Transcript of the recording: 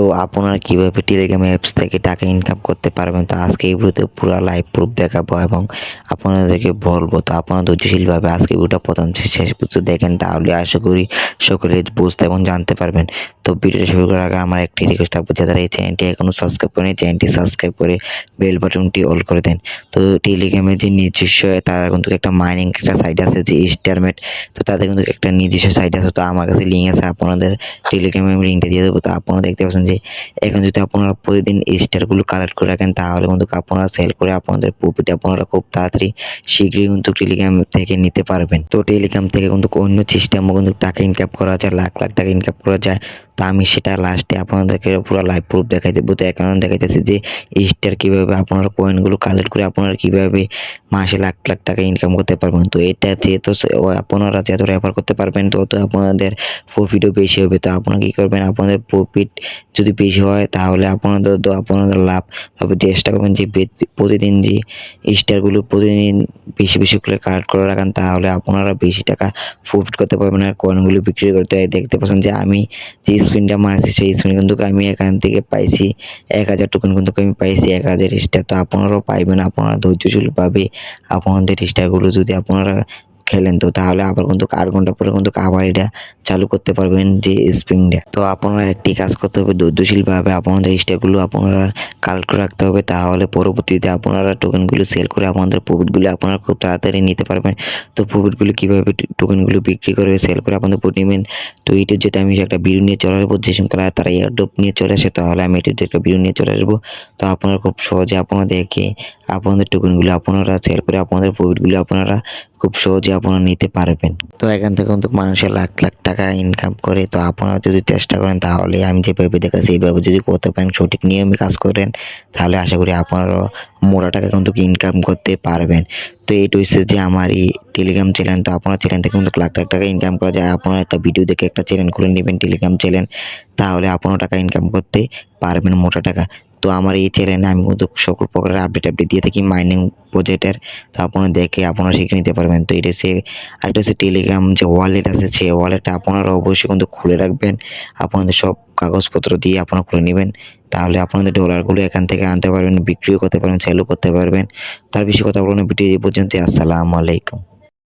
তো আপনারা কীভাবে টেলিগ্রাম অ্যাপস থেকে টাকা ইনকাম করতে পারবেন, তো আজকে এই ভিডিওতে পুরো লাইভ প্রুফ দেখাবো এবং আপনাদেরকে বলবো। তো আপনারা ধৈর্যশীলভাবে আজকে ভিডিওটা প্রথম থেকে শেষ পর্যন্ত দেখেন, তাহলে আশা করি সকলে বুঝতে এবং জানতে পারবেন। তো ভিডিওটা শুরু করার আগে আমার একটি রিকোয়েস্ট থাকবে, যারা এই চ্যানেলটি এখনও সাবস্ক্রাইব করেনি চ্যানেলটি সাবস্ক্রাইব করে বেল বাটনটি অল করে দেন। তো টেলিগ্রামের যে নিজস্ব তারা কিন্তু একটা মাইনিং একটা সাইট আছে যে স্টারমেট, তো তাদের কিন্তু একটা নিজস্ব সাইট আছে। তো আমার কাছে লিঙ্ক আছে, আপনাদের টেলিগ্রামে আমি লিঙ্কটা দিয়ে দেবো। তো আপনারা দেখতে পাচ্ছেন যে এখন যদি আপনারা প্রতিদিন স্টারগুলো কালেক্ট করে রাখেন, তাহলে কিন্তু আপনারা সেল করে আপনাদের প্রফিট আপনারা খুব তাড়াতাড়ি শীঘ্রই কিন্তু টেলিগ্রাম থেকে নিতে পারবেন। তো টেলিগ্রাম থেকে কিন্তু অন্য সিস্টেমও কিন্তু টাকা ইনকাম করা যায়, লাখ লাখ টাকা ইনকাম করা যায়। তো আমি সেটা লাস্টে আপনাদেরকে পুরো লাইভ প্রুফ দেখাই দেবো। তো এখন দেখাইতেছি যে স্টার কীভাবে আপনারা কয়েনগুলো কালেক্ট করে আপনারা কীভাবে মাসে লাখ লাখ টাকা ইনকাম করতে পারবেন। তো এটা যেহেতু আপনারা যত রেফার করতে পারবেন তত আপনাদের প্রফিটও বেশি হবে। তো আপনারা কী করবেন, আপনাদের প্রফিট যদি বেশি হয় তাহলে আপনাদের লাভ। তবে চেষ্টা করবেন যে প্রতিদিন যে স্টারগুলো প্রতিদিন বেশি বেশি করে কালেক্ট করে রাখেন, তাহলে আপনারা বেশি টাকা প্রফিট করতে পারবেন আর কয়েনগুলো বিক্রি করতে হয়। দেখতে পাচ্ছেন যে আমি যে স্পিনটা মারছি সেই স্পিন কিন্তু আমি এখান থেকে পাইছি 1000 টোকেন, কিন্তু আমি পাইছি 1000 স্টার। তো আপনারাও পাইবেন, আপনারা ধৈর্যশীলভাবে আপনাদের স্টারগুলো যদি আপনারা খেলেন, তো তাহলে আবার কিন্তু 8 ঘন্টা পরে কিন্তু আবার এটা চালু করতে পারবেন যে স্প্রিংটা। তো আপনারা একটি কাজ করতে হবে, ধৈর্যশীলভাবে আপনাদের স্টারগুলো আপনারা কালেক্ট করে রাখতে হবে, তাহলে পরবর্তীতে আপনারা টোকেনগুলো সেল করে আপনাদের প্রফিটগুলো আপনারা খুব তাড়াতাড়ি নিতে পারবেন। তো প্রফিটগুলো কীভাবে টোকেনগুলো বিক্রি করে সেল করে আপনাদের প্রফিট নেবেন, তো এইটার যদি আমি একটা ভিডিও নিয়ে চলে আসবো, যে সংখ্যা তারা এয়ারড্রপ নিয়ে চলে আসে, তাহলে আমি এটার একটা ভিডিও নিয়ে চলে আসবো। তো আপনারা খুব সহজে আপনাদেরকে আপনাদের টোকেনগুলো আপনারা সেল করে আপনাদের প্রফিটগুলো আপনারা খুব সহজে আপনারা নিতে পারবেন। তো এখান থেকে কিন্তু মানুষের লাখ লাখ টাকা ইনকাম করে। তো আপনারা যদি চেষ্টা করেন, তাহলে আমি যেভাবে দেখাচ্ছি এইভাবে যদি করতে পারেন, সঠিক নিয়মে কাজ করেন, তাহলে আশা করি আপনারাও মোটা টাকা কিন্তু ইনকাম করতে পারবেন। তো এইটা হচ্ছে যে আমার এই টেলিগ্রাম চ্যানেল। তো আপনার চ্যানেল থেকে কিন্তু লাখ লাখ টাকা ইনকাম করা যায়। আপনারা একটা ভিডিও দেখে একটা চ্যানেল খুলে নেবেন টেলিগ্রাম চ্যানেল, তাহলে আপনারা টাকা ইনকাম করতে পারবেন মোটা টাকা। তো আমার এই চ্যানেলে আমি কিন্তু সকল প্রকারের আপডেট দিয়ে থাকি মাইনিং প্রজেক্টের। তো আপনারা দেখে আপনারা শিখে নিতে পারবেন। তো এটা হচ্ছে আরেকটা হচ্ছে টেলিগ্রাম যে ওয়ালেট আছে, সেই ওয়ালেটটা আপনারা অবশ্যই কিন্তু খুলে রাখবেন। আপনাদের সব কাগজপত্র দিয়ে আপনারা খুলে নেবেন, তাহলে আপনাদের ডলারগুলো এখান থেকে আনতে পারবেন, বিক্রিও করতে পারবেন, সেলও করতে পারবেন। তার বেশি কথা বলুন, ভিডিও এই পর্যন্ত। আসসালামু আলাইকুম।